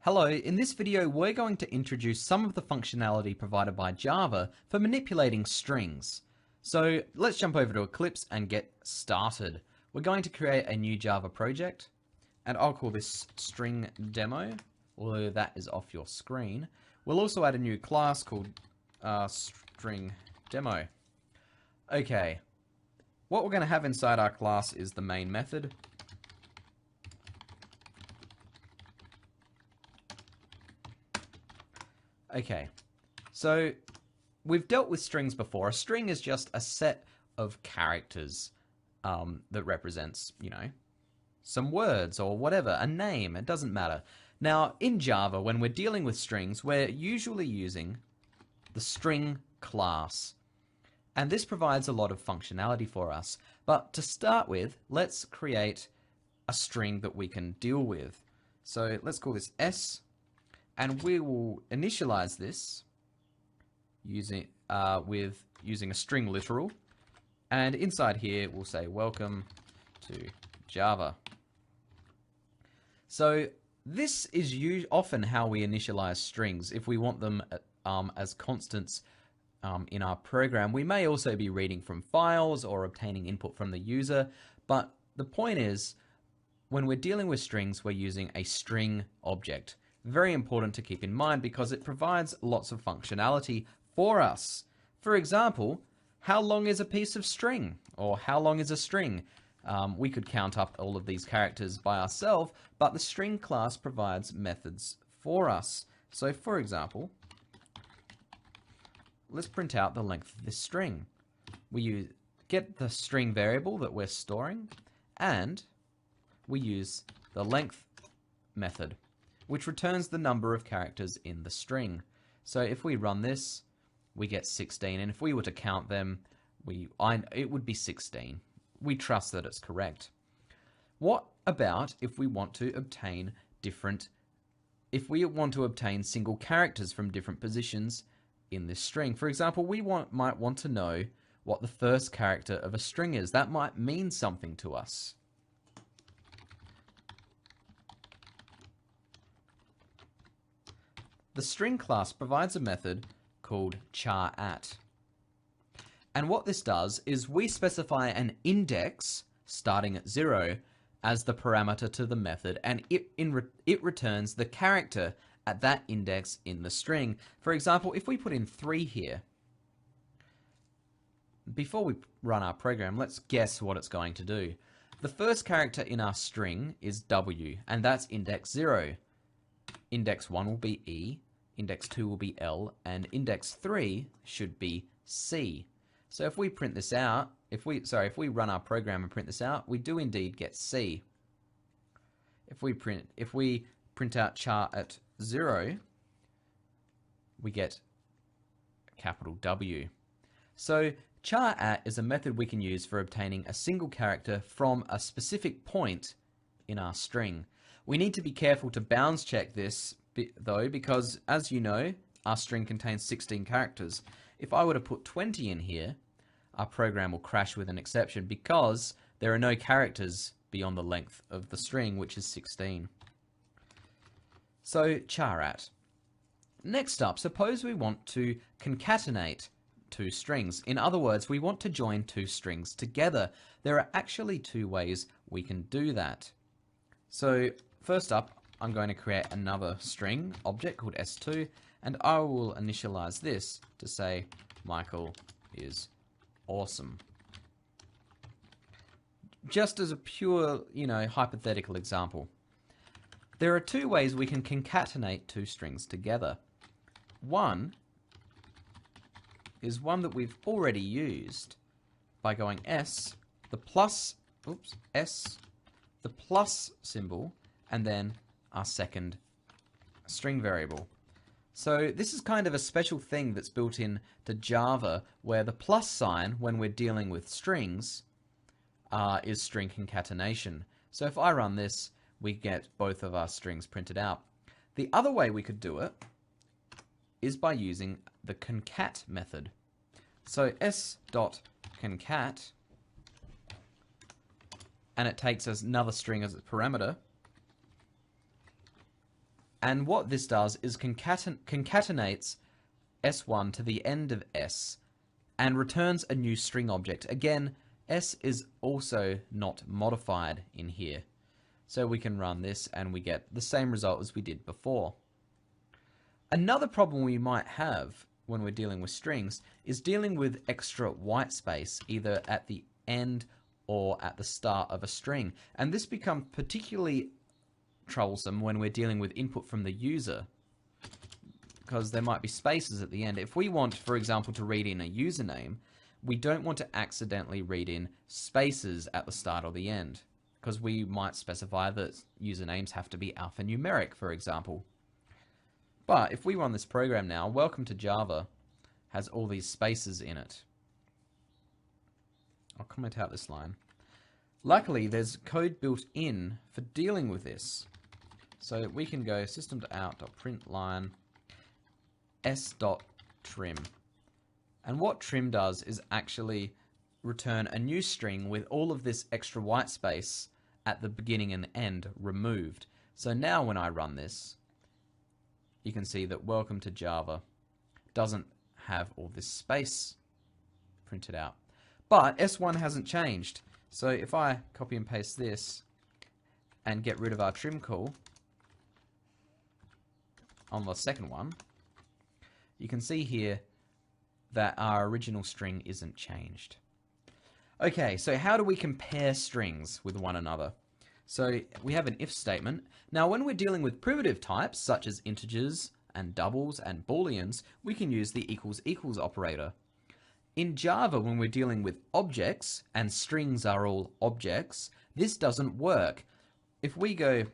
Hello, in this video we're going to introduce some of the functionality provided by Java for manipulating strings. So let's jump over to Eclipse and get started. We're going to create a new Java project, and I'll call this string demo, although that is off your screen. We'll also add a new class called string demo. Okay, what we're going to have inside our class is the main method. Okay, so we've dealt with strings before. A string is just a set of characters that represents, some words or whatever, a name, it doesn't matter. Now, in Java, when we're dealing with strings, we're usually using the string class. And this provides a lot of functionality for us. But to start with, let's create a string that we can deal with. So let's call this S. And we will initialize this using a string literal, and inside here we'll say welcome to Java. So this is often how we initialize strings if we want them as constants in our program. We may also be reading from files or obtaining input from the user, but the point is, when we're dealing with strings, we're using a string object. Very important to keep in mind because it provides lots of functionality for us. For example, how long is a piece of string? Or how long is a string? We could count up all of these characters by ourselves, but the string class provides methods for us. So for example, let's print out the length of this string. We get the string variable that we're storing, and we use the length method, which returns the number of characters in the string. So if we run this, we get 16, and if we were to count them, it would be 16. We trust that it's correct. What about if we want to obtain single characters from different positions in this string? For example, we might want to know what the first character of a string is. That might mean something to us. The string class provides a method called char@. And what this does is we specify an index starting at 0 as the parameter to the method, and it returns the character at that index in the string. For example, if we put in 3 here, before we run our program, let's guess what it's going to do. The first character in our string is W, and that's index 0. Index 1 will be E, index 2 will be L, and index 3 should be C. So if we print this out, if we run our program and print this out, we do indeed get C. If we print out char at 0, we get capital W. So char@ is a method we can use for obtaining a single character from a specific point in our string. We need to be careful to bounds check this though, because as you know, our string contains 16 characters. If I were to put 20 in here, our program will crash with an exception because there are no characters beyond the length of the string, which is 16. So char@. Next up, suppose we want to concatenate two strings. In other words, we want to join two strings together. There are actually 2 ways we can do that. So first up, I'm going to create another string object called S2, and I will initialize this to say Michael is awesome. Just as a pure, hypothetical example. There are 2 ways we can concatenate 2 strings together. One is one that we've already used by going S, the plus symbol, and then our second string variable. So this is kind of a special thing that's built in to Java, where the plus sign, when we're dealing with strings, is string concatenation. So if I run this, we get both of our strings printed out. The other way we could do it is by using the concat method. So s.concat, and it takes us another string as a parameter, And what this does is concatenates S1 to the end of S and returns a new string object. Again, S is also not modified in here. So we can run this and we get the same result as we did before. Another problem we might have when we're dealing with strings is dealing with extra white space, either at the end or at the start of a string. And this becomes particularly troublesome when we're dealing with input from the user, because there might be spaces at the end. If we want, for example, to read in a username, we don't want to accidentally read in spaces at the start or the end, because we might specify that usernames have to be alphanumeric, for example. But if we run this program now, Welcome to Java has all these spaces in it. I'll comment out this line. Luckily, there's code built in for dealing with this. So we can go system.out.println s.trim. And what trim does is actually return a new string with all of this extra white space at the beginning and end removed. So now when I run this, you can see that Welcome to Java doesn't have all this space printed out. But S1 hasn't changed. So if I copy and paste this and get rid of our trim call on the second one, you can see here that our original string isn't changed. Okay, so how do we compare strings with one another? So we have an if statement. Now when we're dealing with primitive types, such as integers and doubles and booleans, we can use the equals equals operator. In Java, when we're dealing with objects, and strings are all objects, this doesn't work. If we go,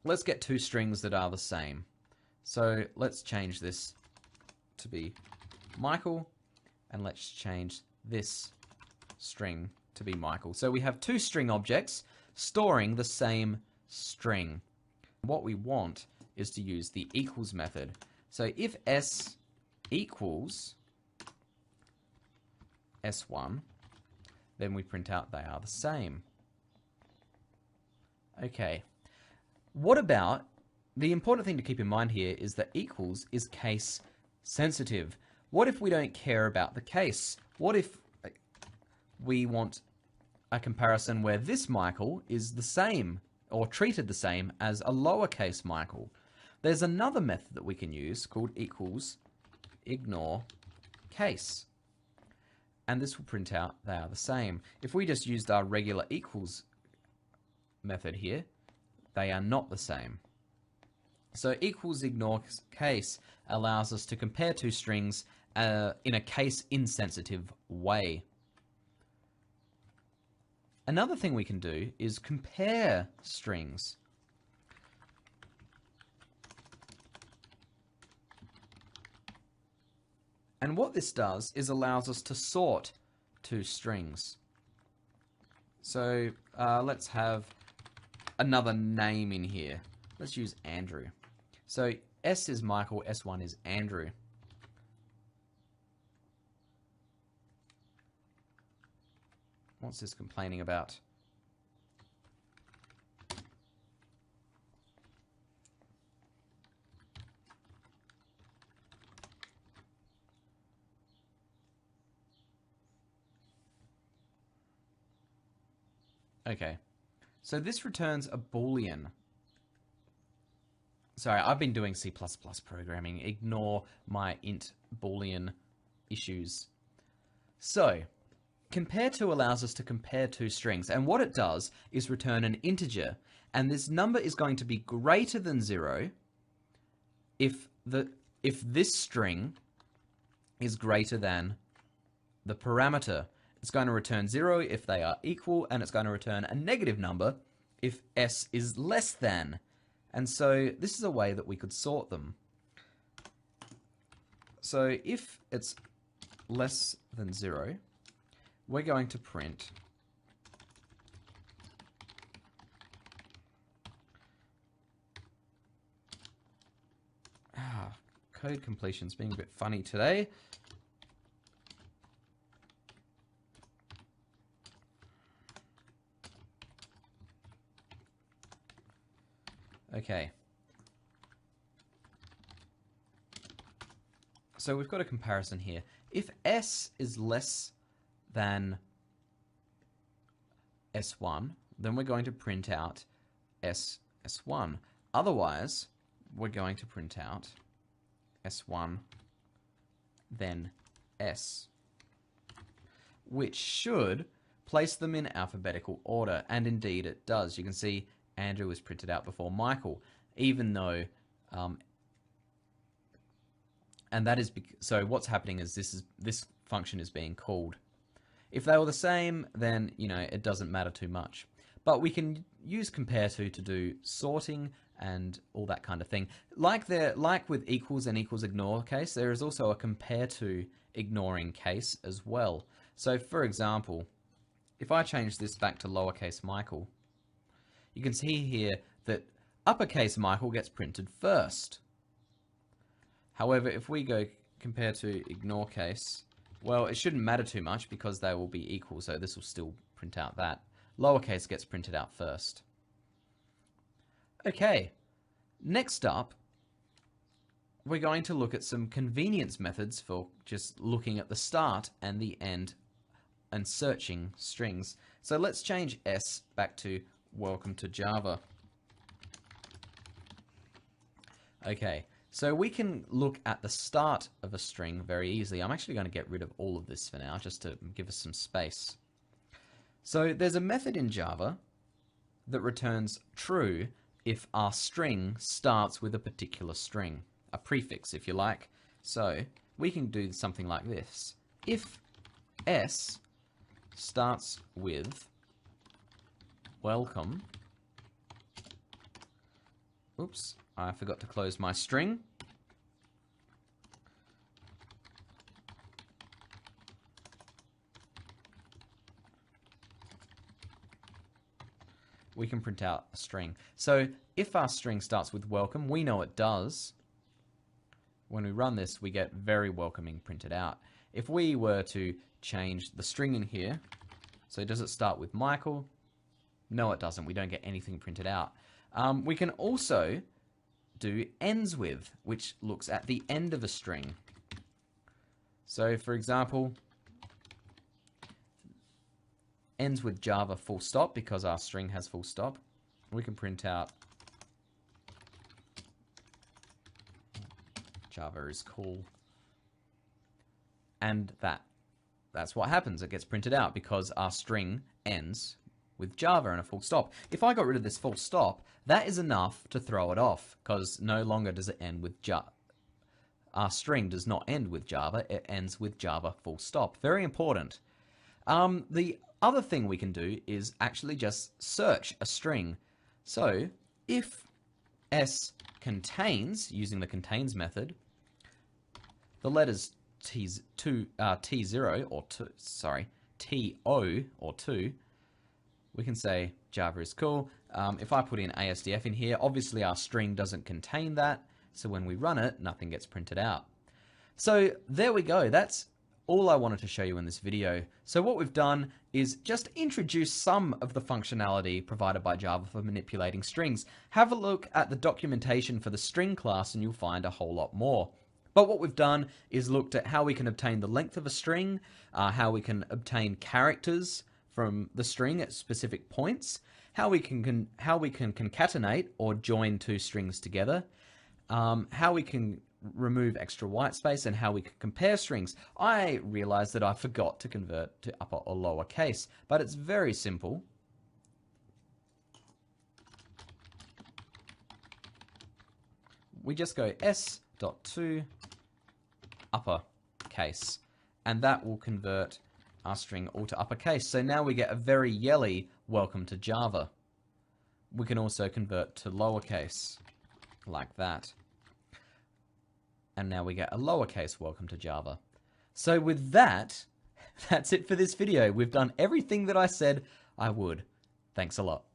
let's get two strings that are the same. So let's change this to be Michael, and let's change this string to be Michael. So we have two string objects storing the same string. What we want is to use the equals method. So if S equals S1, then we print out they are the same. Okay. What about, the important thing to keep in mind here is that equals is case sensitive. What if we don't care about the case? What if we want a comparison where this Michael is the same or treated the same as a lowercase Michael? There's another method that we can use called equals ignore case. And this will print out they are the same. If we just used our regular equals method here, they are not the same. So equals ignore case allows us to compare two strings in a case insensitive way. Another thing we can do is compare strings. And what this does is allows us to sort two strings. So let's have another name in here. Let's use Andrew. So S is Michael, S1 is Andrew. What's this complaining about? Okay, so this returns a Boolean. Sorry, I've been doing C++ programming. Ignore my int Boolean issues. So, compare to allows us to compare two strings, and what it does is return an integer, and this number is going to be greater than 0 if this string is greater than the parameter. It's going to return 0 if they are equal, and it's going to return a negative number if S is less than. And so this is a way that we could sort them. So if it's less than 0, we're going to print code completion's being a bit funny today. Okay, so we've got a comparison here. If S is less than S1, then we're going to print out S1. Otherwise, we're going to print out S1, then S, which should place them in alphabetical order, and indeed it does. You can see Andrew was printed out before Michael, even though, and that is so what's happening is this function is being called. If they were the same, then it doesn't matter too much. But we can use compare to do sorting and all that kind of thing. Like with equals and equals ignore case, there is also a compare to ignoring case as well. So for example, if I change this back to lowercase Michael, you can see here that uppercase Michael gets printed first. However, if we go compare to ignore case, well, it shouldn't matter too much because they will be equal, so this will still print out that. Lowercase gets printed out first. Okay, next up, we're going to look at some convenience methods for just looking at the start and the end and searching strings. So let's change S back to welcome to Java. Okay, so we can look at the start of a string very easily. I'm actually going to get rid of all of this for now, just to give us some space. So there's a method in Java that returns true if our string starts with a particular string, a prefix if you like. So we can do something like this. If S starts with welcome, oops, I forgot to close my string. We can print out a string. So if our string starts with welcome, we know it does. When we run this, we get very welcoming printed out. If we were to change the string in here, so does it start with Michael? No, it doesn't. We don't get anything printed out. We can also do ends with, which looks at the end of a string. So for example, ends with Java full stop because our string has full stop. We can print out Java is cool. And that's what happens. It gets printed out because our string ends with Java and a full stop. If I got rid of this full stop, that is enough to throw it off because no longer does it end with Java. Our string does not end with Java, it ends with Java full stop. Very important. The other thing we can do is actually just search a string. So if S contains, using the contains method, the letters T0 or 2, sorry, TO or 2, we can say Java is cool. If I put in ASDF in here, obviously our string doesn't contain that, so when we run it, nothing gets printed out. So there we go. That's all I wanted to show you in this video. So what we've done is just introduce some of the functionality provided by Java for manipulating strings. Have a look at the documentation for the string class and you'll find a whole lot more. But what we've done is looked at how we can obtain the length of a string, how we can obtain characters from the string at specific points, how we can concatenate or join two strings together, how we can remove extra white space, and how we can compare strings. I realized that I forgot to convert to upper or lower case, but it's very simple. We just go s.to upper case, and that will convert our string all to uppercase. So now we get a very yelly welcome to Java. We can also convert to lowercase like that. And now we get a lowercase welcome to Java. So with that, that's it for this video. We've done everything that I said I would. Thanks a lot.